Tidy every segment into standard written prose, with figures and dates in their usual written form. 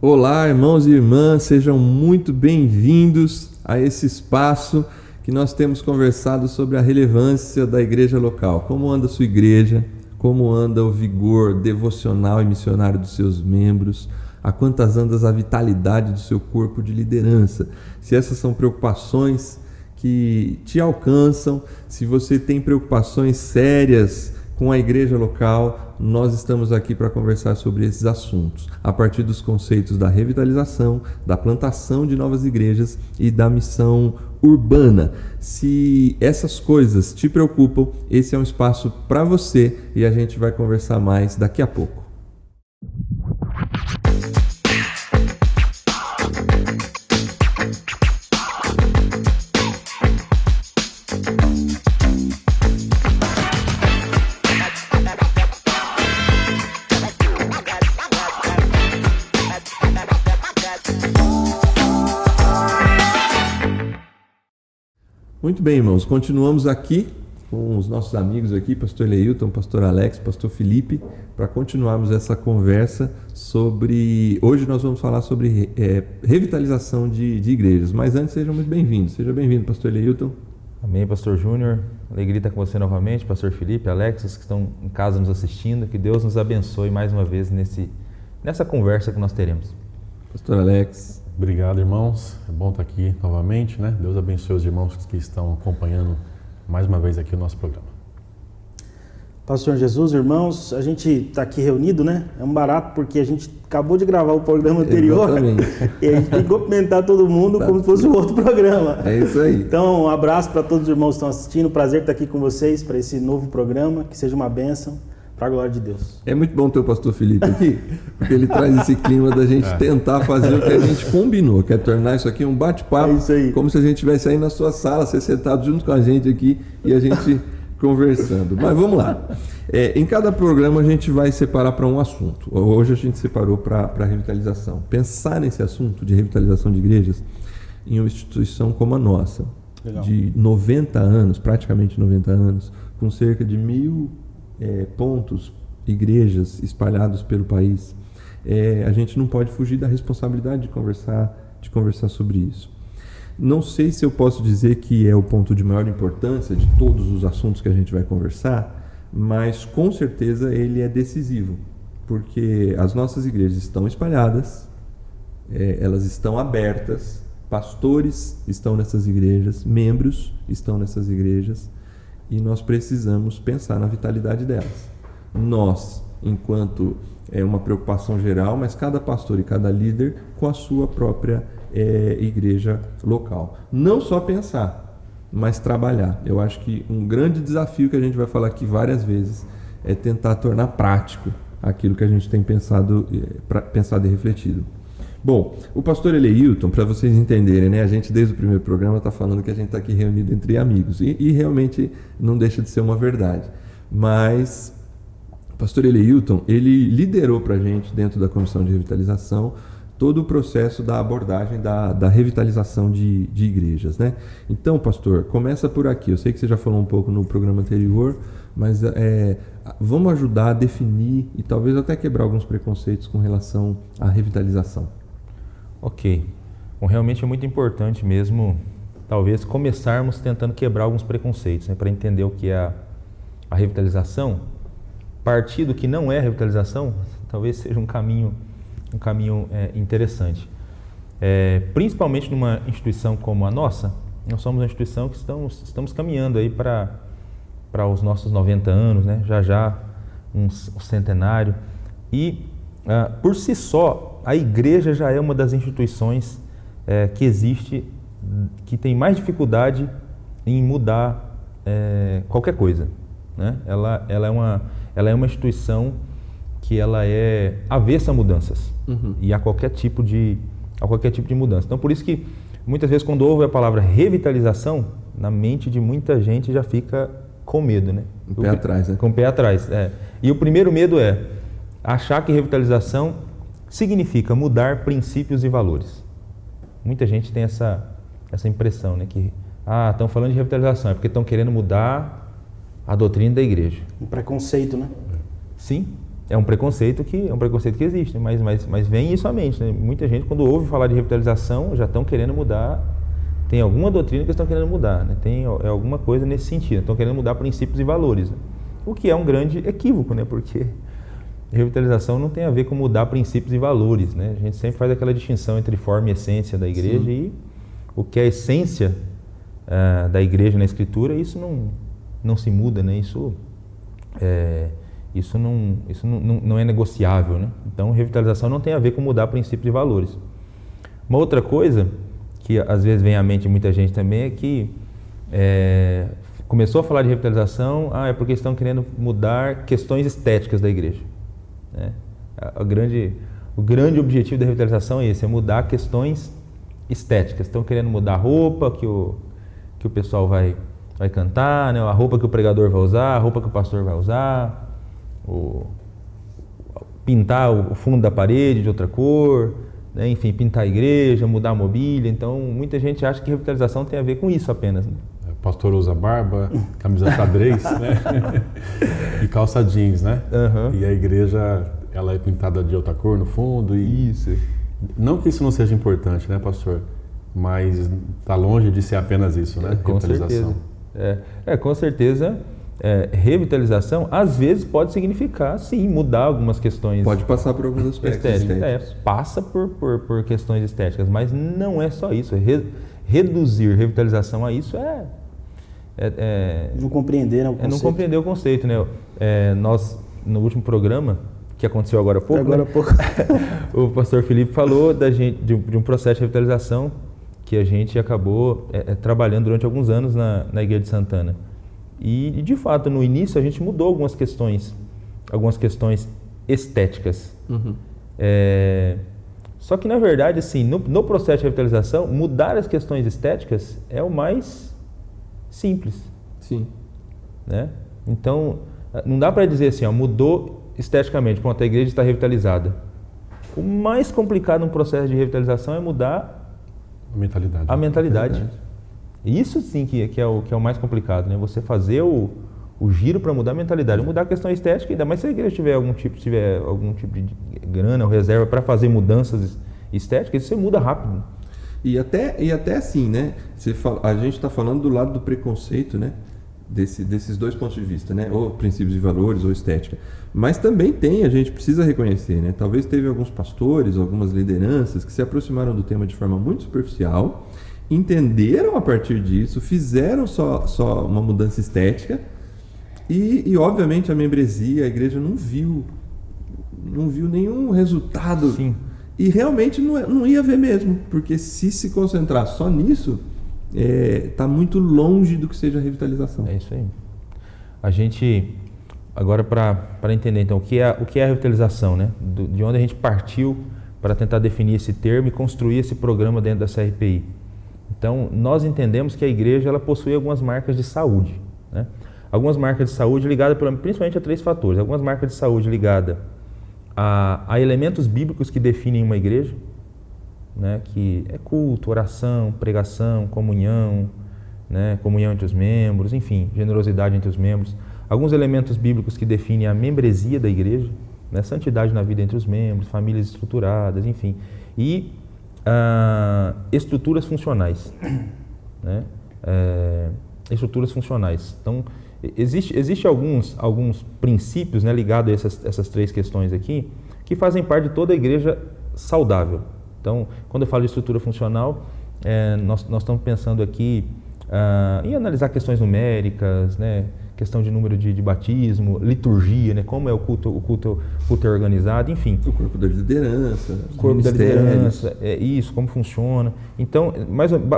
Olá, irmãos e irmãs, sejam muito bem-vindos a esse espaço que nós temos conversado sobre a relevância da igreja local. Como anda a sua igreja? Como anda o vigor devocional e missionário dos seus membros? A quantas andas a vitalidade do seu corpo de liderança? Se essas são preocupações que te alcançam, se você tem preocupações sérias com a igreja local, nós estamos aqui para conversar sobre esses assuntos, a partir dos conceitos da revitalização, da plantação de novas igrejas e da missão urbana. Se essas coisas te preocupam, esse é um espaço para você e a gente vai conversar mais daqui a pouco. Muito bem, irmãos, continuamos aqui com os nossos amigos aqui, pastor Leilton, pastor Alex, pastor Felipe, para continuarmos essa conversa sobre... Hoje nós vamos falar sobre revitalização de igrejas, mas antes sejam muito bem-vindos. Seja bem-vindo, pastor Leilton. Amém, pastor Júnior. Alegria estar com você novamente, pastor Felipe, Alex, os que estão em casa nos assistindo. Que Deus nos abençoe mais uma vez nessa conversa que nós teremos. Pastor Alex. Obrigado, irmãos. É bom estar aqui novamente, né? Deus abençoe os irmãos que estão acompanhando mais uma vez aqui o nosso programa. Pastor Jesus, irmãos, a gente está aqui reunido, né? É um barato porque a gente acabou de gravar o programa anterior. Exatamente. E a gente tem que cumprimentar todo mundo como se fosse um outro programa. É isso aí. Então, um abraço para todos os irmãos que estão assistindo. Prazer estar aqui com vocês para esse novo programa. Que seja uma bênção. Para a glória de Deus. É muito bom ter o pastor Felipe aqui, porque ele traz esse clima da gente tentar fazer o que a gente combinou, que é tornar isso aqui um bate-papo, como se a gente estivesse aí na sua sala, você sentado junto com a gente aqui e a gente conversando. Mas vamos lá. Em cada programa a gente vai separar para um assunto. Hoje a gente separou para a revitalização. Pensar nesse assunto de revitalização de igrejas em uma instituição como a nossa, legal, de 90 anos, praticamente 90 anos, com cerca de 1.000 pontos, igrejas espalhados pelo país, a gente não pode fugir da responsabilidade de conversar sobre isso. Não sei se eu posso dizer que é o ponto de maior importância de todos os assuntos que a gente vai conversar, mas com certeza ele é decisivo, porque as nossas igrejas estão espalhadas, elas estão abertas, pastores estão nessas igrejas, membros estão nessas igrejas, e nós precisamos pensar na vitalidade delas. Nós, enquanto uma preocupação geral, mas cada pastor e cada líder com a sua própria igreja local. Não só pensar, mas trabalhar. Eu acho que um grande desafio que a gente vai falar aqui várias vezes é tentar tornar prático aquilo que a gente tem pensado e refletido. Bom, o pastor Leilton, para vocês entenderem, né, a gente desde o primeiro programa está falando que a gente está aqui reunido entre amigos, e realmente não deixa de ser uma verdade. Mas o pastor Leilton, ele liderou para a gente, dentro da Comissão de Revitalização, todo o processo da abordagem da revitalização de igrejas, né? Então, pastor, começa por aqui. Eu sei que você já falou um pouco no programa anterior, mas vamos ajudar a definir e talvez até quebrar alguns preconceitos com relação à revitalização. Ok. Bom, realmente é muito importante mesmo, talvez, começarmos tentando quebrar alguns preconceitos, né, para entender o que é a revitalização. Partir do que não é revitalização, talvez seja um caminho interessante. Principalmente numa instituição como a nossa, nós somos uma instituição que estamos caminhando aí para os nossos 90 anos, né, já um centenário, e por si só, a igreja já é uma das instituições que existe, que tem mais dificuldade em mudar qualquer coisa, né? Ela é uma instituição que ela é avessa a mudanças, e a qualquer tipo de mudança. Então, por isso que muitas vezes quando ouve a palavra revitalização, na mente de muita gente já fica com medo, né? Com o pé atrás, né? Com o pé atrás, E o primeiro medo é achar que revitalização significa mudar princípios e valores. Muita gente tem essa impressão, né? Que estão falando de revitalização, é porque estão querendo mudar a doutrina da igreja. Um preconceito, né? Sim, é um preconceito que existe, mas vem isso à mente, né? Muita gente, quando ouve falar de revitalização, já estão querendo mudar, tem alguma doutrina que estão querendo mudar, né? Tem alguma coisa nesse sentido, estão querendo mudar princípios e valores, né? O que é um grande equívoco, né? Porque revitalização não tem a ver com mudar princípios e valores, né? A gente sempre faz aquela distinção entre forma e essência da igreja. Sim. E o que é a essência da igreja na Escritura, isso não se muda, né? Isso não é negociável, né? Então, revitalização não tem a ver com mudar princípios e valores. Uma outra coisa que às vezes vem à mente de muita gente também é que começou a falar de revitalização, é porque estão querendo mudar questões estéticas da igreja, né? O grande objetivo da revitalização é esse, é mudar questões estéticas. Estão querendo mudar a roupa que o pessoal vai cantar, né? A roupa que o pregador vai usar, a roupa que o pastor vai usar, pintar o fundo da parede de outra cor, né? Enfim, pintar a igreja, mudar a mobília. Então, muita gente acha que revitalização tem a ver com isso apenas, né? O pastor usa barba, camisa xadrez, né? E calça jeans, né? Uhum. E a igreja, ela é pintada de outra cor no fundo. Isso. Não que isso não seja importante, né, pastor? Mas está longe de ser apenas isso, né? Com certeza. Com certeza. Revitalização às vezes pode significar, sim, mudar algumas questões. Pode passar por alguns aspectos estéticos. Passa por questões estéticas, mas não é só isso. Reduzir revitalização a isso não compreender, né, o conceito. Não compreender o conceito, né? Nós, no último programa, que aconteceu agora há pouco, o pastor Felipe falou de um processo de revitalização que a gente acabou trabalhando durante alguns anos na Igreja de Santana. E de fato, no início, a gente mudou algumas questões estéticas. Uhum. Só que, na verdade, assim, no processo de revitalização, mudar as questões estéticas é o mais simples. Sim. Né? Então, não dá para dizer assim, mudou esteticamente, pronto, a igreja está revitalizada. O mais complicado no processo de revitalização é mudar a mentalidade. Isso sim que é o mais complicado, né? Você fazer o giro para mudar a mentalidade, mudar a questão estética, ainda mais se a igreja tiver algum tipo de grana ou reserva para fazer mudanças estéticas, isso você muda rápido. E até assim, né? A gente está falando do lado do preconceito, né? Desses dois pontos de vista, né? Ou princípios e valores ou estética. Mas também a gente precisa reconhecer, né? Talvez teve alguns pastores, algumas lideranças que se aproximaram do tema de forma muito superficial, entenderam a partir disso, fizeram só uma mudança estética e obviamente a membresia, a igreja não viu nenhum resultado. Sim. E realmente não ia ver mesmo, porque se concentrar só nisso, está muito longe do que seja a revitalização. É isso aí. A gente, agora para entender então o que é a revitalização, né? De onde a gente partiu para tentar definir esse termo e construir esse programa dentro da CRPI. Então, nós entendemos que a igreja ela possui algumas marcas de saúde, né? Algumas marcas de saúde ligadas principalmente a 3 fatores. Algumas marcas de saúde ligadas a elementos bíblicos que definem uma igreja, né? Que é culto, oração, pregação, comunhão, né? Comunhão entre os membros, enfim, generosidade entre os membros. Alguns elementos bíblicos que definem a membresia da igreja, né? Santidade na vida entre os membros, famílias estruturadas, enfim. E estruturas funcionais, né? Estruturas funcionais. Então, existe alguns princípios, né, ligados a essas 3 questões aqui, que fazem parte de toda a igreja saudável. Então, quando eu falo de estrutura funcional, nós estamos pensando aqui em analisar questões numéricas, né, questão de número de batismo, liturgia, né, como é o culto é organizado, enfim. O corpo da liderança. O corpo da liderança, isso, como funciona. Então,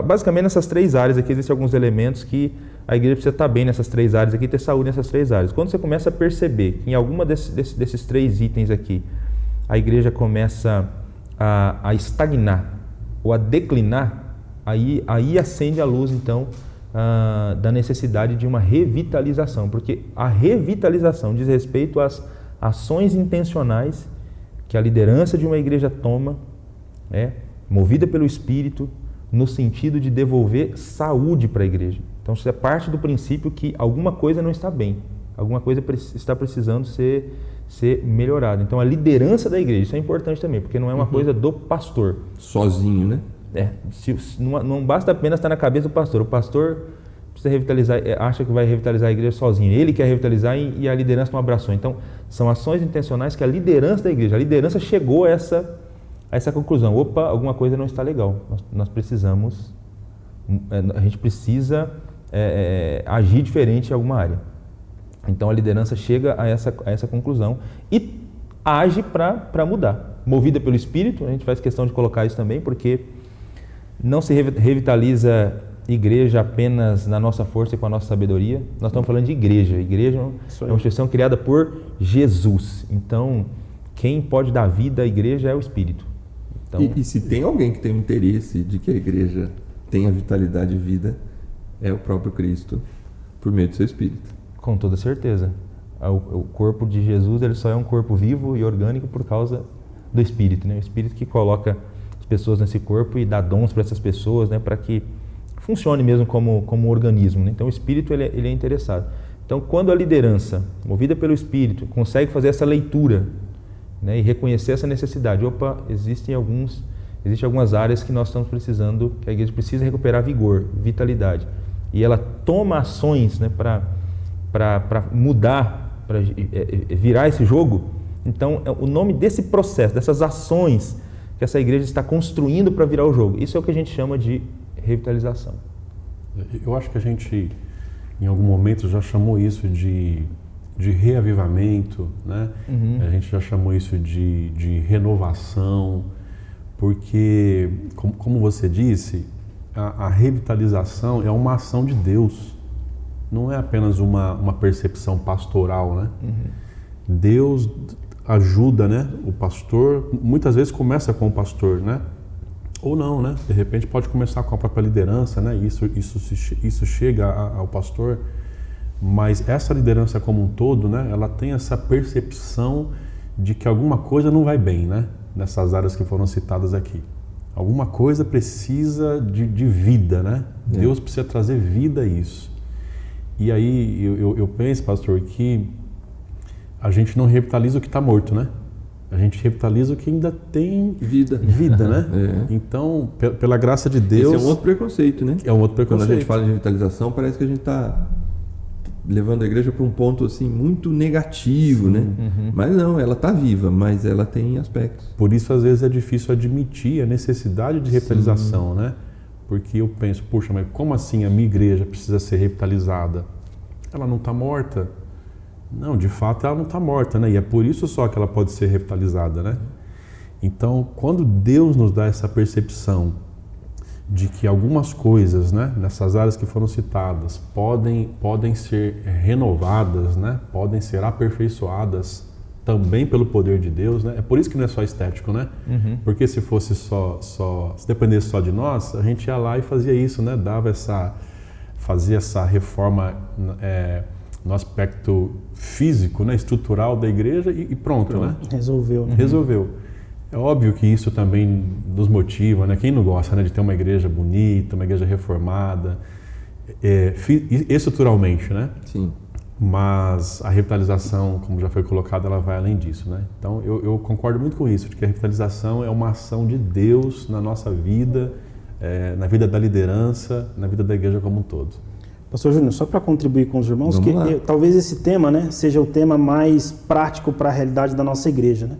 basicamente nessas 3 áreas aqui existem alguns elementos que a igreja precisa estar bem nessas 3 áreas aqui, ter saúde nessas 3 áreas. Quando você começa a perceber que em alguma desses 3 itens aqui, a igreja começa a estagnar ou a declinar, aí acende a luz, então, da necessidade de uma revitalização, porque a revitalização diz respeito às ações intencionais que a liderança de uma igreja toma, movida pelo Espírito, no sentido de devolver saúde para a igreja. Então, isso é parte do princípio que alguma coisa não está bem, alguma coisa está precisando ser ser melhorado. Então a liderança da igreja, isso é importante também, porque não é uma coisa do pastor. Sozinho, né? Não basta apenas estar na cabeça do pastor. O pastor precisa revitalizar, acha que vai revitalizar a igreja sozinho. Ele quer revitalizar e a liderança não abraçou. Então são ações intencionais que a liderança da igreja, a liderança chegou a essa conclusão. Opa, alguma coisa não está legal. Nós precisamos, a gente precisa agir diferente em alguma área. Então a liderança chega a essa conclusão e age para mudar. Movida pelo Espírito, a gente faz questão de colocar isso também, porque não se revitaliza igreja apenas na nossa força e com a nossa sabedoria. Nós estamos falando de igreja. Igreja é uma instituição criada por Jesus. Então, quem pode dar vida à igreja é o Espírito. Então, e se tem alguém que tem o interesse de que a igreja tenha vitalidade e vida, é o próprio Cristo, por meio do seu Espírito. Com toda certeza. O corpo de Jesus, ele só é um corpo vivo e orgânico por causa do Espírito, né? O Espírito que coloca as pessoas nesse corpo e dá dons para essas pessoas, né? Para que funcione mesmo como um organismo, né? Então o Espírito ele é interessado. Então quando a liderança, movida pelo Espírito, consegue fazer essa leitura, né? E reconhecer essa necessidade, existem algumas áreas que nós estamos precisando, que a igreja precisa recuperar vigor, vitalidade. E ela toma ações, né? Para mudar, para virar esse jogo. Então, o nome desse processo, dessas ações que essa igreja está construindo para virar o jogo, isso é o que a gente chama de revitalização. Eu acho que a gente, em algum momento, já chamou isso de reavivamento, né? A gente já chamou isso de renovação, porque, como você disse, a revitalização é uma ação de Deus. Não é apenas uma percepção pastoral, né? Deus ajuda, né? O pastor, muitas vezes começa com o pastor, né? Ou não, né? De repente pode começar com a própria liderança, né? Isso chega ao pastor, mas essa liderança como um todo, né? Ela tem essa percepção de que alguma coisa não vai bem, né? Nessas áreas que foram citadas aqui. Alguma coisa precisa de vida, né? Deus precisa trazer vida a isso. E aí eu penso, pastor, que a gente não revitaliza o que está morto, né? A gente revitaliza o que ainda tem vida, né? Então, pela graça de Deus... Esse é um outro preconceito, né? É um outro preconceito. Quando a gente fala de revitalização, parece que a gente está levando a igreja para um ponto assim muito negativo, né? Mas não, ela está viva, mas ela tem aspectos. Por isso, às vezes, é difícil admitir a necessidade de revitalização, né? Porque eu penso, puxa, mas como assim a minha igreja precisa ser revitalizada? Ela não está morta? Não, de fato ela não está morta, né? E é por isso só que ela pode ser revitalizada, né? Então, quando Deus nos dá essa percepção de que algumas coisas, né, nessas áreas que foram citadas, podem ser renovadas, né? Podem ser aperfeiçoadas também pelo poder de Deus, né? É por isso que não é só estético, né? Porque se fosse se dependesse só de nós, a gente ia lá e fazia isso, né? Fazia essa reforma no aspecto físico, né? Estrutural da igreja e pronto, né? Resolveu. Resolveu. É óbvio que isso também nos motiva, né? Quem não gosta, né, de ter uma igreja bonita, uma igreja reformada, estruturalmente, né? Sim. Mas a revitalização, como já foi colocado, ela vai além disso, né? Então eu concordo muito com isso, de que a revitalização é uma ação de Deus na nossa vida, na vida da liderança, na vida da igreja como um todo. Pastor Júnior, só para contribuir com os irmãos, talvez esse tema, né, seja o tema mais prático para a realidade da nossa igreja, né?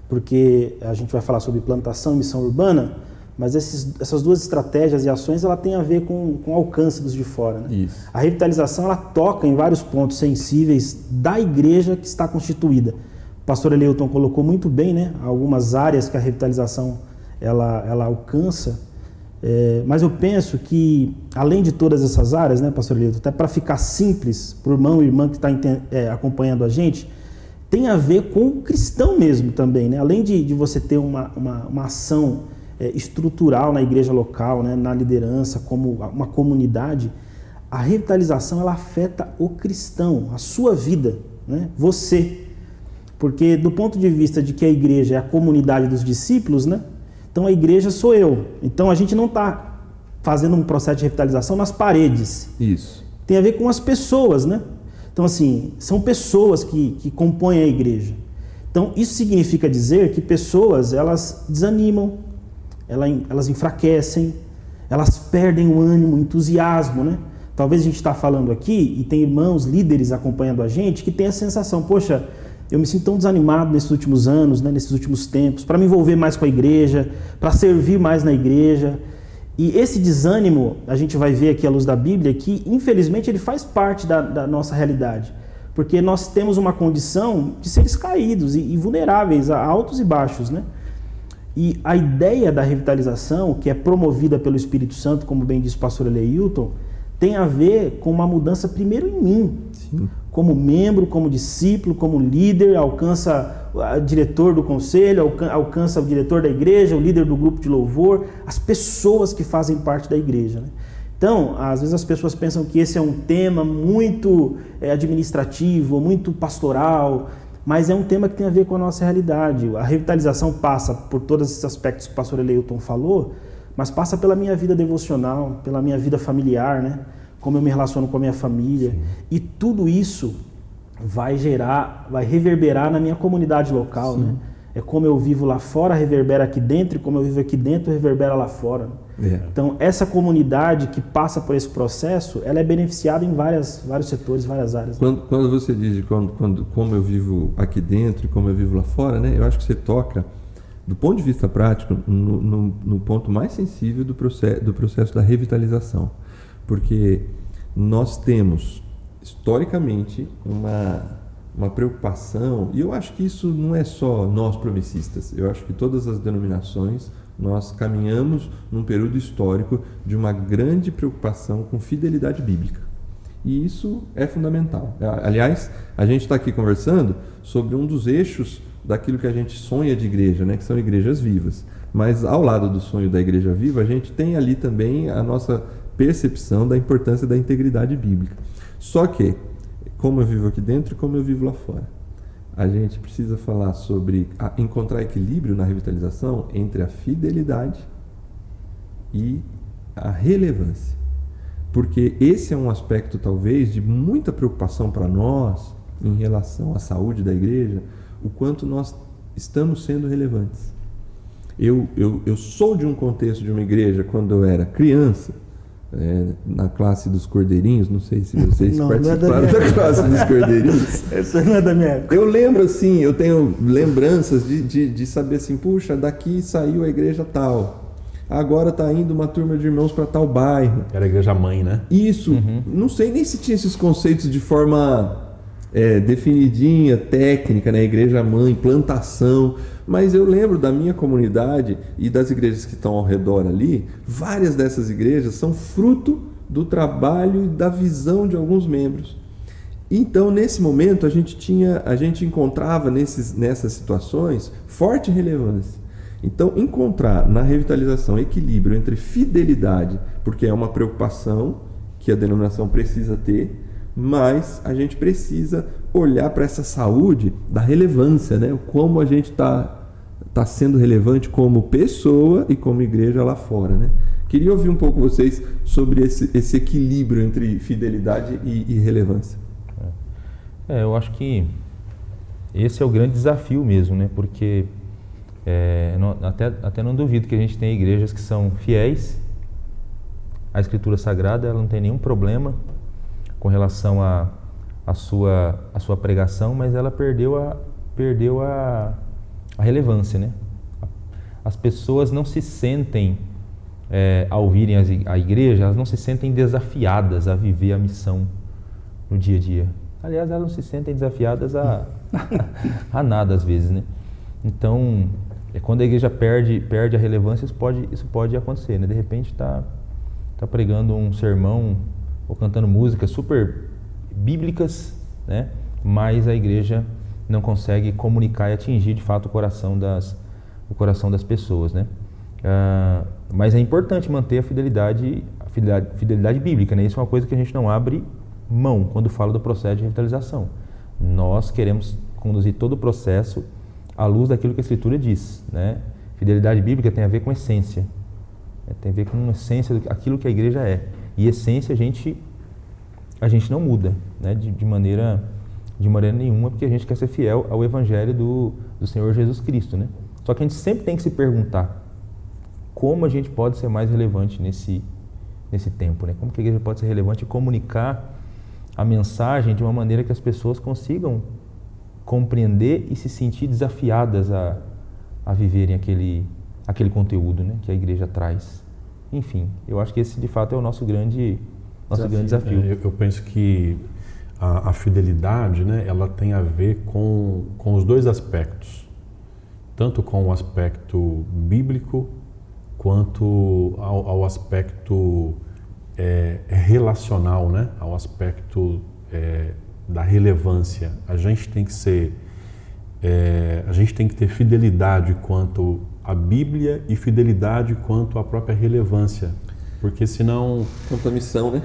Porque a gente vai falar sobre plantação e missão urbana, mas essas duas estratégias e ações, ela tem a ver com o alcance dos de fora, né? Isso. A revitalização, ela toca em vários pontos sensíveis da igreja que está constituída. O pastor Eleuton colocou muito bem, né, algumas áreas que a revitalização ela alcança, mas eu penso que, além de todas essas áreas, né, pastor Eleuton, até para ficar simples para o irmão e irmã que está acompanhando a gente, tem a ver com o cristão mesmo também, né? Além de você ter uma ação estrutural na igreja local, né, na liderança, como uma comunidade, a revitalização ela afeta o cristão, a sua vida, né? Você. Porque do ponto de vista de que a igreja é a comunidade dos discípulos, né? Então a igreja sou eu. Então a gente não está fazendo um processo de revitalização nas paredes. Isso. Tem a ver com as pessoas, né? Então assim, são pessoas que compõem a igreja. Então, isso significa dizer que pessoas, elas desanimam, elas enfraquecem, elas perdem o ânimo, o entusiasmo, né? Talvez a gente está falando aqui e tem irmãos, líderes acompanhando a gente que tem a sensação, poxa, eu me sinto tão desanimado nesses últimos anos, né, nesses últimos tempos, para me envolver mais com a igreja, para servir mais na igreja. E esse desânimo, a gente vai ver aqui à luz da Bíblia, que infelizmente ele faz parte da nossa realidade. Porque nós temos uma condição de seres caídos e vulneráveis a altos e baixos, né? E a ideia da revitalização, que é promovida pelo Espírito Santo, como bem disse o pastor Eleilton, tem a ver com uma mudança primeiro em mim. Sim. Como membro, como discípulo, como líder, alcança o diretor do conselho, alcança o diretor da igreja, o líder do grupo de louvor, as pessoas que fazem parte da igreja, né? Então, às vezes as pessoas pensam que esse é um tema muito administrativo, muito pastoral, mas é um tema que tem a ver com a nossa realidade. A revitalização passa por todos esses aspectos que o pastor Eleilton falou, mas passa pela minha vida devocional, pela minha vida familiar, né? Como eu me relaciono com a minha família. Sim. E tudo isso vai reverberar na minha comunidade local, né? É como eu vivo lá fora, reverbera aqui dentro, e como eu vivo aqui dentro, reverbera lá fora. Então, essa comunidade que passa por esse processo, ela é beneficiada em vários setores, várias áreas. Quando você diz como eu vivo aqui dentro e como eu vivo lá fora, né? Eu acho que você toca, do ponto de vista prático, no ponto mais sensível do processo da revitalização. Porque nós temos, historicamente, uma preocupação, e eu acho que isso não é só nós progressistas, eu acho que todas as denominações, nós caminhamos num período histórico de uma grande preocupação com fidelidade bíblica. E isso é fundamental. Aliás, a gente está aqui conversando sobre um dos eixos daquilo que a gente sonha de igreja, né, que são igrejas vivas. Mas ao lado do sonho da igreja viva, a gente tem ali também a nossa percepção da importância da integridade bíblica. Só que, como eu vivo aqui dentro e como eu vivo lá fora, a gente precisa falar sobre encontrar equilíbrio na revitalização entre a fidelidade e a relevância. Porque esse é um aspecto, talvez, de muita preocupação para nós em relação à saúde da igreja, o quanto nós estamos sendo relevantes. Eu sou de um contexto de uma igreja quando eu era criança, na classe dos cordeirinhos, não sei se vocês participaram da classe dos cordeirinhos. Essa não é da minha época. Eu lembro assim, eu tenho lembranças de saber assim, puxa, daqui saiu a igreja tal, agora está indo uma turma de irmãos para tal bairro. Era a igreja mãe, né? Isso, não sei nem se tinha esses conceitos de forma definidinha, técnica, né? Igreja mãe, plantação. Mas eu lembro da minha comunidade e das igrejas que estão ao redor ali, várias dessas igrejas são fruto do trabalho e da visão de alguns membros. Então, nesse momento, a gente encontrava nessas situações forte relevância. Então, encontrar na revitalização equilíbrio entre fidelidade, porque é uma preocupação que a denominação precisa ter, mas a gente precisa olhar para essa saúde da relevância, né? Como a gente está sendo relevante como pessoa e como igreja lá fora, né? Queria ouvir um pouco vocês sobre esse equilíbrio entre fidelidade e relevância. Eu acho que esse é o grande desafio mesmo, né? Porque até não duvido que a gente tenha igrejas que são fiéis à Escritura Sagrada, ela não tem nenhum problema com relação à sua pregação, mas ela perdeu a relevância, né? As pessoas não se sentem, ao ouvirem a igreja, elas não se sentem desafiadas a viver a missão no dia a dia. Aliás, elas não se sentem desafiadas a nada às vezes, né? Então, quando a igreja perde a relevância, isso pode acontecer, né? De repente está pregando um sermão ou cantando músicas super bíblicas, né? Mas a igreja não consegue comunicar e atingir de fato o coração das pessoas, né? Mas é importante manter a fidelidade bíblica, né? Isso é uma coisa que a gente não abre mão quando fala do processo de revitalização. Nós queremos conduzir todo o processo à luz daquilo que a Escritura diz, né? Fidelidade bíblica tem a ver com essência, tem a ver com a essência daquilo que a igreja é. E essência a gente não muda, né? De maneira de maneira nenhuma, porque a gente quer ser fiel ao Evangelho do Senhor Jesus Cristo, né? Só que a gente sempre tem que se perguntar como a gente pode ser mais relevante nesse tempo, né? Como que a igreja pode ser relevante e comunicar a mensagem de uma maneira que as pessoas consigam compreender e se sentir desafiadas a viverem aquele conteúdo, né, que a igreja traz. Enfim, eu acho que esse de fato é o nosso grande desafio. Eu penso que a fidelidade, né, ela tem a ver com os dois aspectos, tanto com o aspecto bíblico quanto ao aspecto relacional, né, ao aspecto da relevância. A gente tem que ter fidelidade quanto à Bíblia e fidelidade quanto à própria relevância, porque senão... Quanto à missão, né?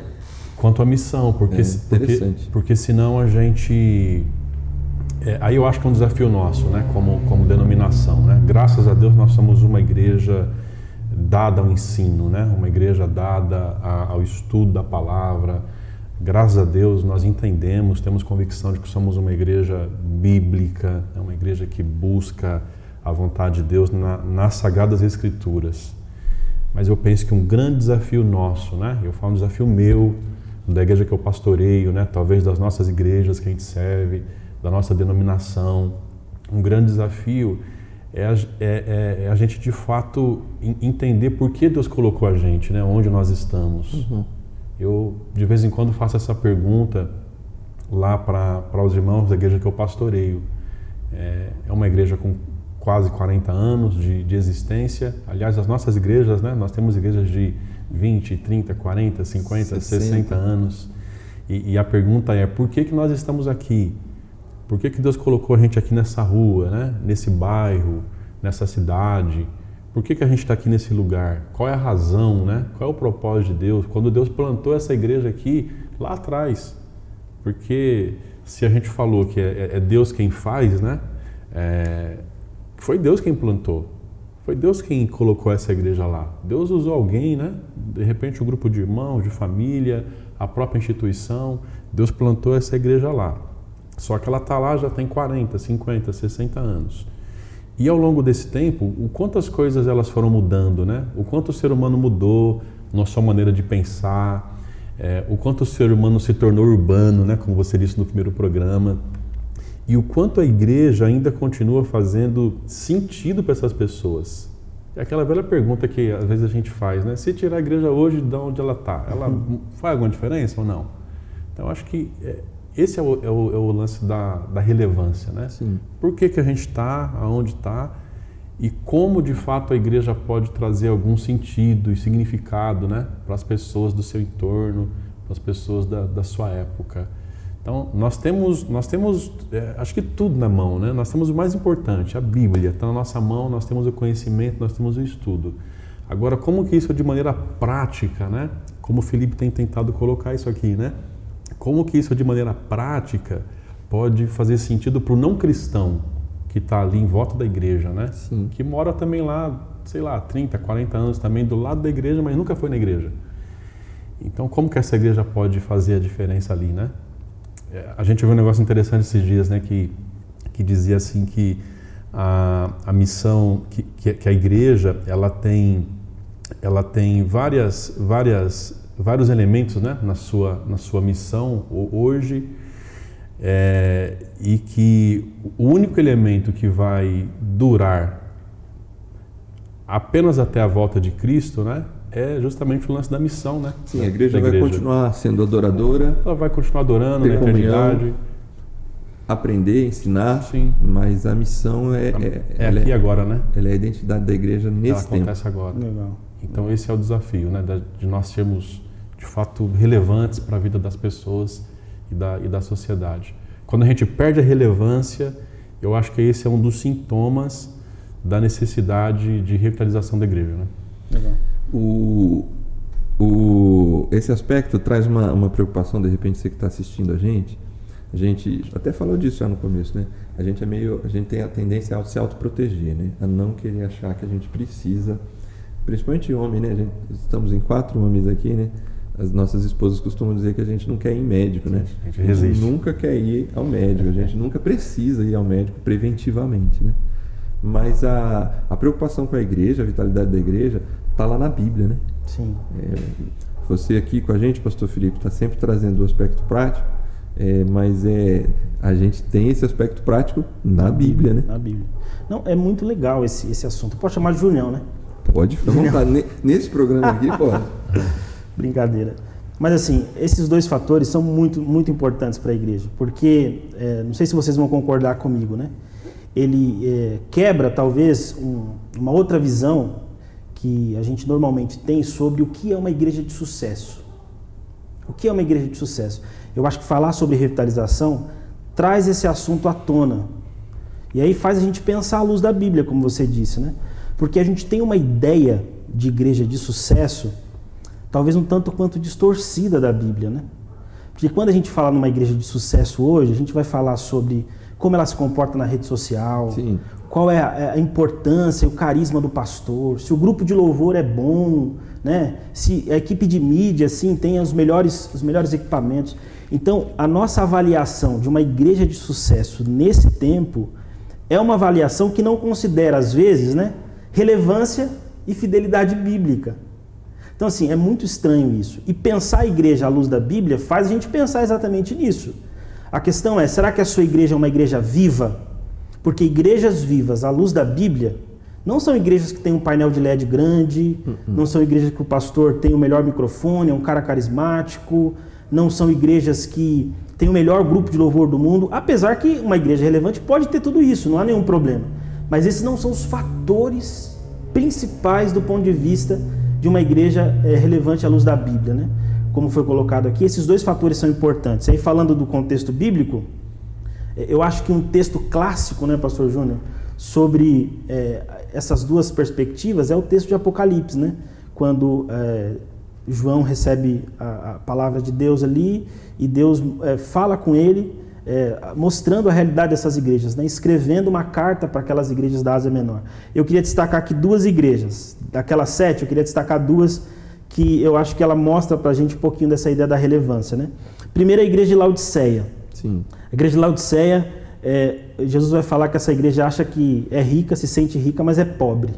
Quanto à missão, porque senão a gente... aí eu acho que é um desafio nosso, né, como denominação, né? Graças a Deus nós somos uma igreja dada ao ensino, né? Uma igreja dada ao estudo da palavra. Graças a Deus nós entendemos, temos convicção de que somos uma igreja bíblica, uma igreja que busca a vontade de Deus nas Sagradas Escrituras. Mas eu penso que um grande desafio nosso, né? Eu falo um desafio meu, da igreja que eu pastoreio, né? Talvez das nossas igrejas que a gente serve, da nossa denominação. Um grande desafio é a gente de fato entender por que Deus colocou a gente, né? Onde nós estamos. Uhum. Eu de vez em quando faço essa pergunta lá para os irmãos da igreja que eu pastoreio. É uma igreja com quase 40 anos de existência. Aliás, as nossas igrejas, né? Nós temos igrejas de 20, 30, 40, 50, 60 anos. E a pergunta é, por que nós estamos aqui? Por que Deus colocou a gente aqui nessa rua, né? Nesse bairro, nessa cidade? Por que a gente está aqui nesse lugar? Qual é a razão, né? Qual é o propósito de Deus? Quando Deus plantou essa igreja aqui, lá atrás. Porque se a gente falou que é Deus quem faz, né? Foi Deus quem plantou. Foi Deus quem colocou essa igreja lá. Deus usou alguém, né? De repente um grupo de irmãos, de família, a própria instituição. Deus plantou essa igreja lá. Só que ela está lá já tem 40, 50, 60 anos. E ao longo desse tempo, o quanto as coisas elas foram mudando, né? O quanto o ser humano mudou na sua maneira de pensar, o quanto o ser humano se tornou urbano, né? Como você disse no primeiro programa. E o quanto a igreja ainda continua fazendo sentido para essas pessoas. É aquela velha pergunta que às vezes a gente faz, né? Se tirar a igreja hoje de onde ela está, ela faz alguma diferença ou não? Então, acho que esse é o lance da relevância, né? Sim. Por que a gente está, aonde está e como de fato a igreja pode trazer algum sentido e significado, né? Para as pessoas do seu entorno, para as pessoas da sua época. Então, nós temos acho que tudo na mão, né? Nós temos o mais importante, a Bíblia, está na nossa mão, nós temos o conhecimento, nós temos o estudo. Agora, como que isso de maneira prática, né? Como o Felipe tem tentado colocar isso aqui, né? Como que isso de maneira prática pode fazer sentido para o não cristão que está ali em volta da igreja, né? Sim. Que mora também lá, sei lá, 30, 40 anos também do lado da igreja, mas nunca foi na igreja. Então, como que essa igreja pode fazer a diferença ali, né? A gente viu um negócio interessante esses dias, né? Que dizia assim que a missão, que a igreja, ela tem vários elementos, né, na sua missão hoje, e que o único elemento que vai durar apenas até a volta de Cristo, né, é justamente o lance da missão, né? Sim, a igreja vai continuar sendo adoradora. Ela vai continuar adorando na eternidade. Aprender, ensinar, sim. Mas a missão é aqui agora, né? Ela é a identidade da igreja nesse tempo. Ela acontece agora. Legal. Então esse é o desafio, né? De nós sermos de fato relevantes para a vida das pessoas e da sociedade. Quando a gente perde a relevância, eu acho que esse é um dos sintomas da necessidade de revitalização da igreja, né? Legal. Esse aspecto traz uma preocupação, de repente, você que está assistindo a gente até falou disso já no começo, né? A gente tem a tendência a se autoproteger, né? A não querer achar que a gente precisa, principalmente homem, né? Estamos em 4 homens aqui, né? As nossas esposas costumam dizer que a gente não quer ir em médico, né? A gente resiste. Nunca quer ir ao médico, a gente nunca precisa ir ao médico preventivamente, né? Mas a preocupação com a igreja, a vitalidade da igreja, está lá na Bíblia, né? Sim. Você aqui com a gente, pastor Felipe, está sempre trazendo o aspecto prático, mas a gente tem esse aspecto prático na Bíblia, né? Na Bíblia. Não, é muito legal esse assunto. Pode chamar de Julião, né? Pode, fica à vontade. Nesse programa aqui, pode. Brincadeira. Mas assim, esses dois fatores são muito, muito importantes para a igreja, porque, não sei se vocês vão concordar comigo, né? Ele quebra talvez uma outra visão que a gente normalmente tem sobre o que é uma igreja de sucesso. O que é uma igreja de sucesso? Eu acho que falar sobre revitalização traz esse assunto à tona. E aí faz a gente pensar à luz da Bíblia, como você disse, né? Porque a gente tem uma ideia de igreja de sucesso, talvez um tanto quanto distorcida da Bíblia, né? Porque quando a gente fala numa igreja de sucesso hoje, a gente vai falar sobre como ela se comporta na rede social, Sim. Qual é a importância, o carisma do pastor, se o grupo de louvor é bom, né? Se a equipe de mídia assim, tem os melhores equipamentos. Então, a nossa avaliação de uma igreja de sucesso nesse tempo é uma avaliação que não considera, às vezes, né, relevância e fidelidade bíblica. Então, assim, é muito estranho isso. E pensar a igreja à luz da Bíblia faz a gente pensar exatamente nisso. A questão é, será que a sua igreja é uma igreja viva? Porque igrejas vivas à luz da Bíblia não são igrejas que têm um painel de LED grande, não são igrejas que o pastor tem o melhor microfone, é um cara carismático, não são igrejas que têm o melhor grupo de louvor do mundo, apesar que uma igreja relevante pode ter tudo isso, não há nenhum problema. Mas esses não são os fatores principais do ponto de vista de uma igreja relevante à luz da Bíblia, né? Como foi colocado aqui, esses dois fatores são importantes. Aí falando do contexto bíblico, eu acho que um texto clássico, né, pastor Júnior, sobre essas duas perspectivas é o texto de Apocalipse, né? Quando João recebe a palavra de Deus ali e Deus fala com ele, mostrando a realidade dessas igrejas, né? Escrevendo uma carta para aquelas igrejas da Ásia Menor. Eu queria destacar aqui duas igrejas, daquelas 7, eu queria destacar duas que eu acho que ela mostra para a gente um pouquinho dessa ideia da relevância, né? Primeiro, a igreja de Laodiceia. Sim. A igreja de Laodiceia, Jesus vai falar que essa igreja acha que é rica, se sente rica, mas é pobre.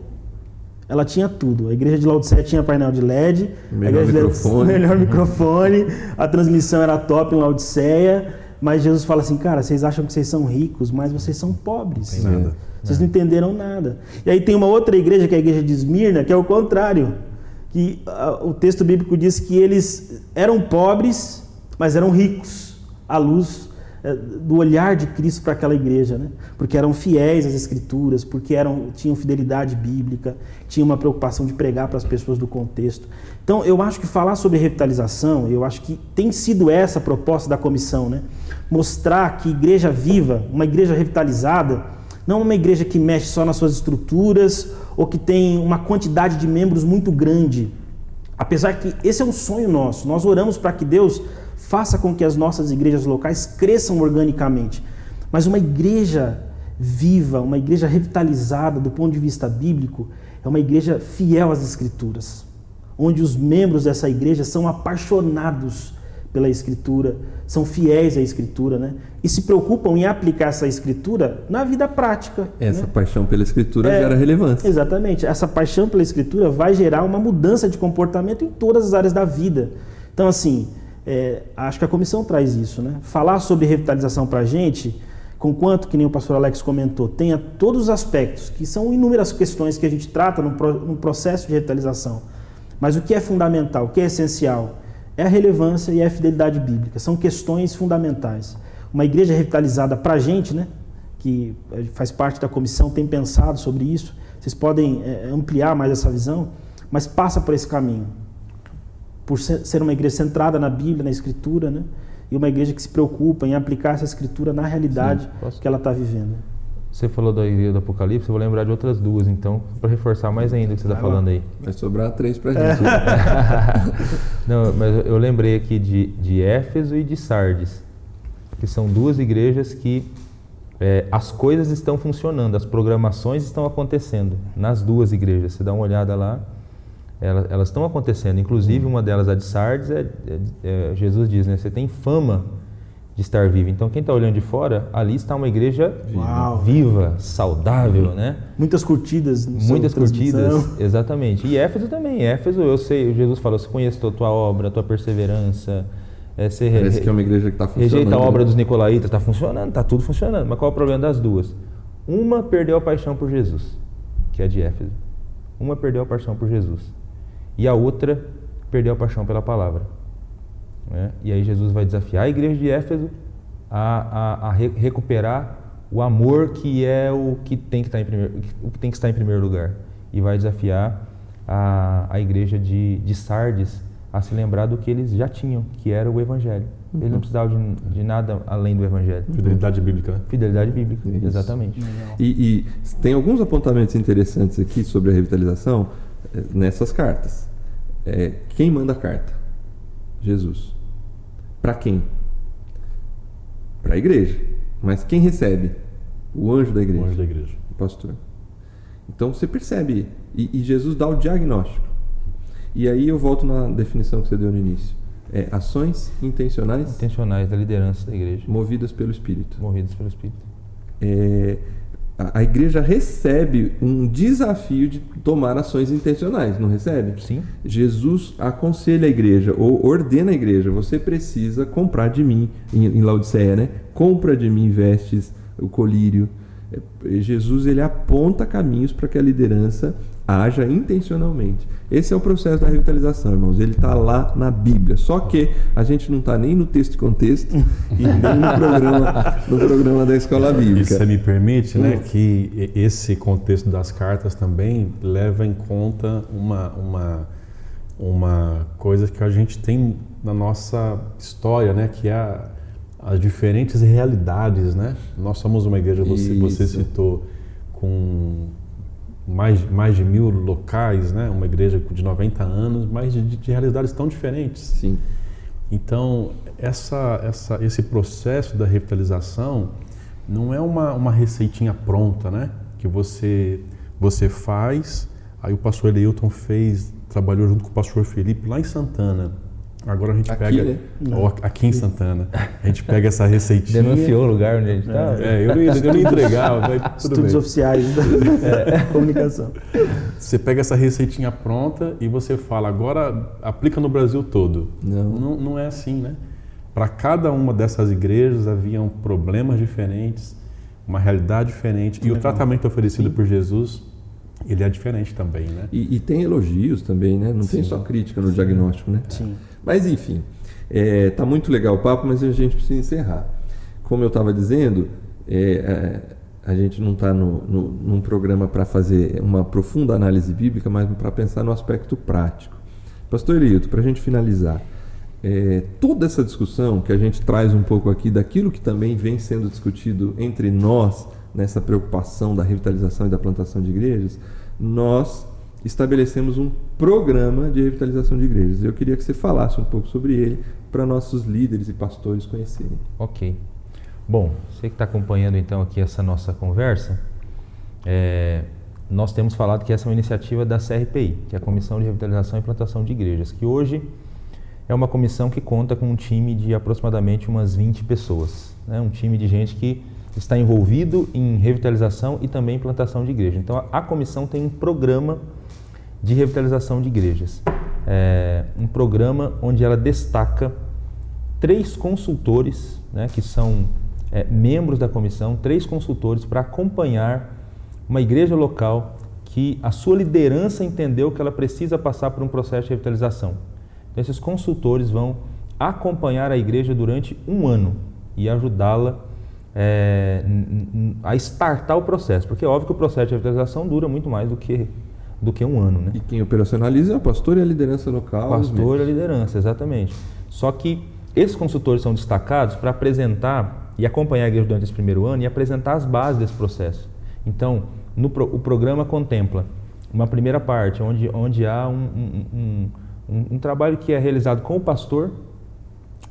Ela tinha tudo. A igreja de Laodiceia tinha painel de LED, melhor microfone, a transmissão era top em Laodiceia, mas Jesus fala assim, cara, vocês acham que vocês são ricos, mas vocês são pobres. Vocês não entenderam nada. E aí tem uma outra igreja, que é a igreja de Esmirna, que é o contrário. Que o texto bíblico diz que eles eram pobres, mas eram ricos, à luz do olhar de Cristo para aquela igreja, né? Porque eram fiéis às Escrituras, porque tinham fidelidade bíblica, tinham uma preocupação de pregar para as pessoas do contexto. Então, eu acho que falar sobre revitalização, eu acho que tem sido essa a proposta da comissão, né? Mostrar que igreja viva, uma igreja revitalizada, não uma igreja que mexe só nas suas estruturas ou que tem uma quantidade de membros muito grande. Apesar que esse é um sonho nosso, nós oramos para que Deus faça com que as nossas igrejas locais cresçam organicamente. Mas uma igreja viva, uma igreja revitalizada do ponto de vista bíblico, é uma igreja fiel às Escrituras, onde os membros dessa igreja são apaixonados pela Escritura, são fiéis à Escritura, né? E se preocupam em aplicar essa Escritura na vida prática. Essa né? paixão pela Escritura gera relevância. Exatamente. Essa paixão pela Escritura vai gerar uma mudança de comportamento em todas as áreas da vida. Então, assim, acho que a comissão traz isso, né? Falar sobre revitalização para a gente, conquanto, que nem o pastor Alex comentou, tenha todos os aspectos, que são inúmeras questões que a gente trata no processo de revitalização. Mas o que é fundamental, o que é essencial, é a relevância e a fidelidade bíblica. São questões fundamentais. Uma igreja revitalizada para a gente, né, que faz parte da comissão, tem pensado sobre isso. Vocês podem ampliar mais essa visão, mas passa por esse caminho. Por ser uma igreja centrada na Bíblia, na Escritura, né, e uma igreja que se preocupa em aplicar essa Escritura na realidade que ela está vivendo. Você falou da igreja do Apocalipse, eu vou lembrar de outras duas, então, para reforçar mais ainda o que você está falando aí. Vai sobrar 3 para a gente. Não, mas eu lembrei aqui de Éfeso e de Sardes, que são duas igrejas que as coisas estão funcionando, as programações estão acontecendo nas duas igrejas. Você dá uma olhada lá, elas estão acontecendo. Inclusive, uma delas, a de Sardes, Jesus diz, né? Você tem fama de estar vivo. Então, quem está olhando de fora, ali está uma igreja viva, saudável, né? Muitas curtidas. Muitas curtidas, exatamente. E Éfeso também. Éfeso, eu sei, Jesus falou, você conhece a tua obra, a tua perseverança. Parece que é uma igreja que está funcionando. Rejeita a obra dos Nicolaítas, está funcionando, está tudo funcionando. Mas qual é o problema das duas? Uma perdeu a paixão por Jesus, que é a de Éfeso. Uma perdeu a paixão por Jesus. E a outra perdeu a paixão pela palavra. Né? E aí Jesus vai desafiar a igreja de Éfeso a recuperar o amor, que é o que tem que estar em primeiro lugar. E vai desafiar a igreja de Sardes a se lembrar do que eles já tinham, que era o Evangelho. Eles não precisavam de nada além do Evangelho. Fidelidade bíblica, né? Fidelidade bíblica, isso. Exatamente. E tem alguns apontamentos interessantes aqui sobre a revitalização nessas cartas. Quem manda a carta? Jesus. Para quem? Para a igreja. Mas quem recebe? O anjo da igreja. O anjo da igreja. O pastor. Então você percebe. E Jesus dá o diagnóstico. E aí eu volto na definição que você deu no início. Ações intencionais. Intencionais da liderança da igreja. Movidas pelo Espírito. Movidas pelo Espírito. A igreja recebe um desafio de tomar ações intencionais, não recebe? Sim. Jesus aconselha a igreja, ou ordena a igreja, você precisa comprar de mim, em Laodiceia, né? Compra de mim vestes, o colírio. Jesus, ele aponta caminhos para que a liderança haja intencionalmente. Esse é o processo da revitalização, irmãos. Ele está lá na Bíblia. Só que a gente não está nem no texto e contexto e nem no programa da Escola Bíblica. E você me permite, né, que esse contexto das cartas também leva em conta uma coisa que a gente tem na nossa história, né, que é as diferentes realidades, né? Nós somos uma igreja, você citou, com mais de 1000 locais, né? Uma igreja de 90 anos, mas de realidades tão diferentes. Sim. Então, esse processo da revitalização não é uma receitinha pronta, né? Que você faz, aí o pastor Eleilton trabalhou junto com o pastor Felipe lá em Santana. Agora a gente pega... Né? Aqui em Santana. A gente pega essa receitinha... Denunciou o lugar onde a gente está. Eu não ia entregar, mas tudo Estudos bem. oficiais da comunicação. Você pega essa receitinha pronta e você fala, agora aplica no Brasil todo. Não é assim, né? Para cada uma dessas igrejas haviam problemas diferentes, uma realidade diferente. E o tratamento oferecido por Jesus, ele é diferente também, né? E tem elogios também, né? Não tem só crítica no diagnóstico, né? Sim. Mas enfim, tá muito legal o papo, mas a gente precisa encerrar. Como eu estava dizendo, a gente não está num programa para fazer uma profunda análise bíblica, mas para pensar no aspecto prático. Pastor Eleilton, para a gente finalizar, toda essa discussão que a gente traz um pouco aqui daquilo que também vem sendo discutido entre nós, nessa preocupação da revitalização e da plantação de igrejas, nós estabelecemos um programa de revitalização de igrejas. Eu queria que você falasse um pouco sobre ele para nossos líderes e pastores conhecerem. Ok. Bom, você que está acompanhando então aqui essa nossa conversa, nós temos falado que essa é uma iniciativa da CRPI, que é a Comissão de Revitalização e Plantação de Igrejas, que hoje é uma comissão que conta com um time de aproximadamente umas 20 pessoas, né? Um time de gente que está envolvido em revitalização e também em plantação de igreja. Então a comissão tem um programa de revitalização de igrejas, um programa onde ela destaca 3 consultores, né, que são membros da comissão, 3 consultores para acompanhar uma igreja local que a sua liderança entendeu que ela precisa passar por um processo de revitalização. Então esses consultores vão acompanhar a igreja durante um ano e ajudá-la a startar o processo, porque é óbvio que o processo de revitalização dura muito mais do que um ano, né? E quem operacionaliza é o pastor e a liderança local. O pastor e a liderança, exatamente. Só que esses consultores são destacados para apresentar e acompanhar a igreja durante esse primeiro ano e apresentar as bases desse processo. Então, o programa contempla uma primeira parte, onde há um trabalho que é realizado com o pastor,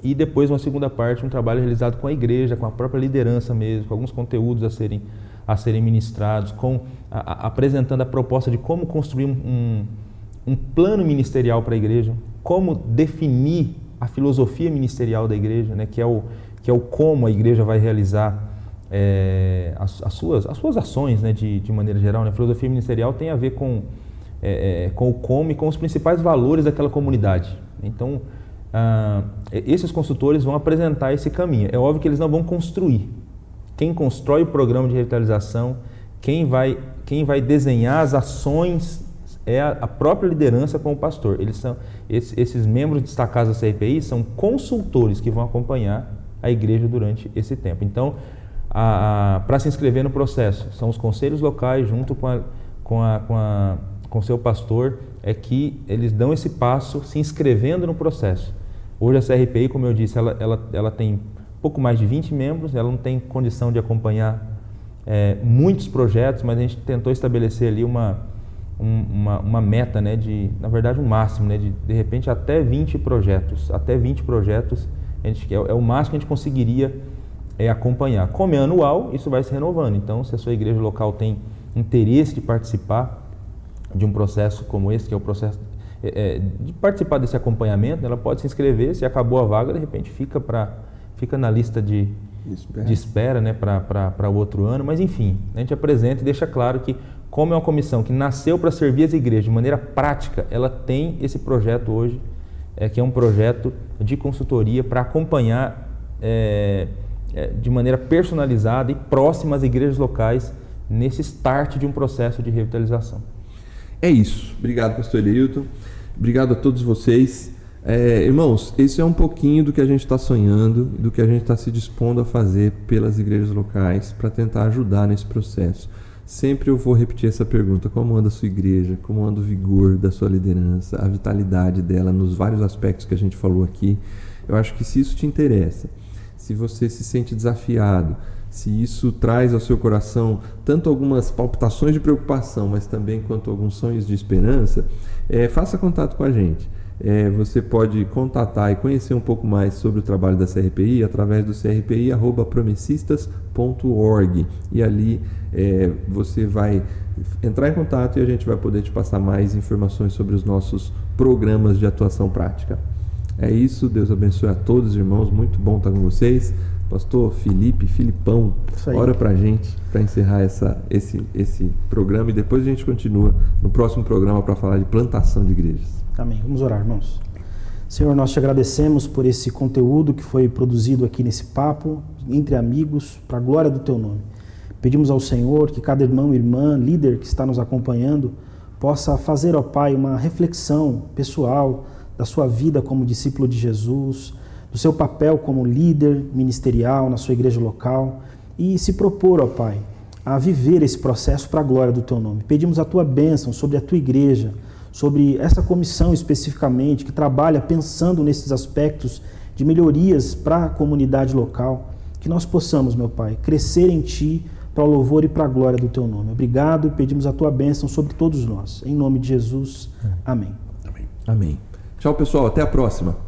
e depois uma segunda parte, um trabalho realizado com a igreja, com a própria liderança mesmo, com alguns conteúdos a serem ministrados, apresentando a proposta de como construir um plano ministerial para a igreja, como definir a filosofia ministerial da igreja, né, que é o como a igreja vai realizar as suas ações, né, de maneira geral. Né? A filosofia ministerial tem a ver com o como e com os principais valores daquela comunidade. Então, esses consultores vão apresentar esse caminho. É óbvio que eles não vão construir. Quem constrói o programa de revitalização, quem vai desenhar as ações é a própria liderança com o pastor. Esses membros destacados da CRPI são consultores que vão acompanhar a igreja durante esse tempo. Então, para se inscrever no processo, são os conselhos locais junto com o seu pastor, é que eles dão esse passo se inscrevendo no processo. Hoje a CRPI, como eu disse, ela tem pouco mais de 20 membros, ela não tem condição de acompanhar muitos projetos, mas a gente tentou estabelecer ali uma meta, né, na verdade um máximo, né, de repente até 20 projetos. Até 20 projetos é o máximo que a gente conseguiria acompanhar. Como é anual, isso vai se renovando. Então, se a sua igreja local tem interesse de participar de um processo como esse, que é o processo de participar desse acompanhamento, ela pode se inscrever. Se acabou a vaga, de repente fica na lista de espera, né, para o outro ano. Mas enfim, a gente apresenta e deixa claro que, como é uma comissão que nasceu para servir as igrejas de maneira prática, ela tem esse projeto hoje, que é um projeto de consultoria para acompanhar de maneira personalizada e próxima às igrejas locais nesse start de um processo de revitalização. É isso. Obrigado, pastor Hilton. Obrigado a todos vocês. Irmãos, esse é um pouquinho do que a gente está sonhando, do que a gente está se dispondo a fazer pelas igrejas locais para tentar ajudar nesse processo. Sempre eu vou repetir essa pergunta: como anda a sua igreja? Como anda o vigor da sua liderança? A vitalidade dela nos vários aspectos que a gente falou aqui? Eu acho que se isso te interessa, se você se sente desafiado, se isso traz ao seu coração tanto algumas palpitações de preocupação, mas também quanto alguns sonhos de esperança, faça contato com a gente. Você pode contatar e conhecer um pouco mais sobre o trabalho da CRPI através do crpi@promessistas.org, e ali você vai entrar em contato e a gente vai poder te passar mais informações sobre os nossos programas de atuação prática. É isso, Deus abençoe a todos, irmãos, muito bom estar com vocês. Pastor Filipão, ora pra gente, para encerrar esse programa, e depois a gente continua no próximo programa para falar de plantação de igrejas. Amém. Vamos orar, irmãos. Senhor, nós te agradecemos por esse conteúdo que foi produzido aqui nesse papo, entre amigos, para a glória do teu nome. Pedimos ao Senhor que cada irmão e irmã, líder que está nos acompanhando, possa fazer, ó Pai, uma reflexão pessoal da sua vida como discípulo de Jesus, do seu papel como líder ministerial na sua igreja local, e se propor, ó Pai, a viver esse processo para a glória do teu nome. Pedimos a tua bênção sobre a tua igreja, sobre essa comissão especificamente, que trabalha pensando nesses aspectos de melhorias para a comunidade local, que nós possamos, meu Pai, crescer em Ti para o louvor e para a glória do Teu nome. Obrigado e pedimos a Tua bênção sobre todos nós. Em nome de Jesus. Amém. Amém. Tchau, pessoal. Até a próxima.